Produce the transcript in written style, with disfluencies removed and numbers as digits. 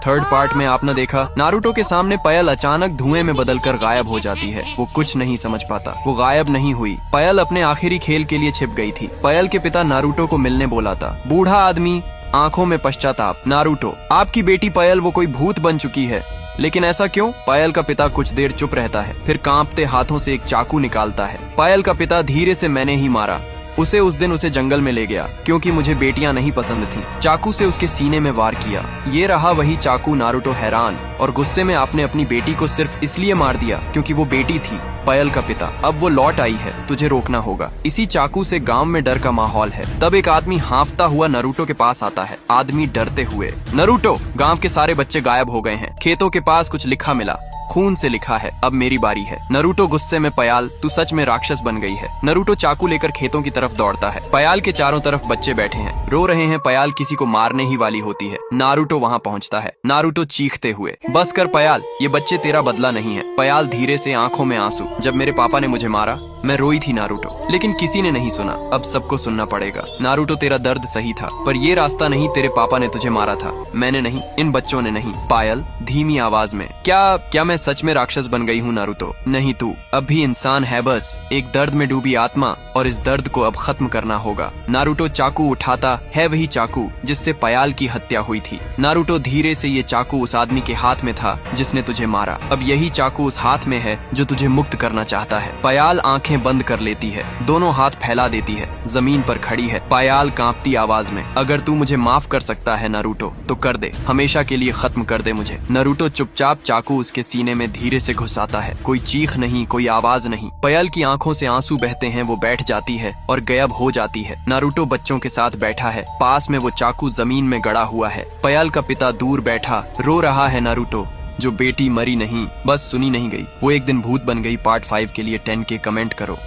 Third part में आपने देखा नारुतो के सामने पायल अचानक धुएं में बदलकर गायब हो जाती है। वो कुछ नहीं समझ पाता, वो गायब नहीं हुई, पायल अपने आखिरी खेल के लिए छिप गई थी। पायल के पिता नारुतो को मिलने बोला था। बूढ़ा आदमी, आंखों में पश्चाताप। नारुतो, आपकी बेटी पायल वो कोई भूत बन चुकी है। लेकिन ऐसा क्यों? पायल का पिता कुछ देर चुप रहता है, फिर कांपते हाथों से एक चाकू निकालता है। पायल का पिता धीरे से, मैंने ही मारा उसे, उस दिन उसे जंगल में ले गया क्योंकि मुझे बेटियां नहीं पसंद थी। चाकू से उसके सीने में वार किया। ये रहा वही चाकू। नारुतो हैरान और गुस्से में आपने अपनी बेटी को सिर्फ इसलिए मार दिया क्योंकि वो बेटी थी। पायल का पिता, अब वो लौट आई है, तुझे रोकना होगा। इसी चाकू से गांव में डर का माहौल है। तब एक आदमी हांफता हुआ नारुतो के पास आता है। आदमी डरते हुए, नारुतो, गांव के सारे बच्चे गायब हो गए हैं। खेतों के पास कुछ लिखा मिला, खून से लिखा है, अब मेरी बारी है। नारुतो गुस्से में, पायल तू सच में राक्षस बन गई है। नारुतो चाकू लेकर खेतों की तरफ दौड़ता है। पायल के चारों तरफ बच्चे बैठे हैं, रो रहे हैं। पायल किसी को मारने ही वाली होती है। नारुतो वहां पहुंचता है। नारुतो चीखते हुए, बस कर पायल, ये बच्चे तेरा बदला नहीं है। पायल धीरे से, आंखों में आंसू, जब मेरे पापा ने मुझे मारा मैं रोई थी नारुतो, लेकिन किसी ने नहीं सुना। अब सबको सुनना पड़ेगा। नारुतो, तेरा दर्द सही था, पर ये रास्ता नहीं। तेरे पापा ने तुझे मारा था, मैंने नहीं, इन बच्चों ने नहीं। पायल धीमी आवाज में, क्या मैं सच में राक्षस बन गई हूँ नारुतो? नहीं, तू अब भी इंसान है, बस एक दर्द में डूबी आत्मा, और इस दर्द को अब खत्म करना होगा। नारुतो चाकू उठाता है, वही चाकू जिससे पायल की हत्या हुई थी। नारुतो धीरे से, ये चाकू उस आदमी के हाथ में था जिसने तुझे मारा। अब यही चाकू उस हाथ में है जो तुझे मुक्त करना चाहता है। पायल आंखें बंद कर लेती है, दोनों हाथ फैला देती है, जमीन पर खड़ी है। पायल कांपती आवाज में, अगर तू मुझे माफ कर सकता है नारुतो तो कर दे, हमेशा के लिए खत्म कर दे मुझे। नारुतो चुपचाप चाकू उसके सीने में धीरे से घुसाता है। कोई चीख नहीं, कोई आवाज नहीं। पायल की आंखों से आंसू बहते हैं, वो बैठ जाती है और गायब हो जाती है। नारुतो बच्चों के साथ बैठा है, पास में वो चाकू जमीन में गड़ा हुआ है। पायल का पिता दूर बैठा रो रहा है। नारुतो, जो बेटी मरी नहीं, बस सुनी नहीं गई, वो एक दिन भूत बन गई। पार्ट 5 के लिए 10K कमेंट करो।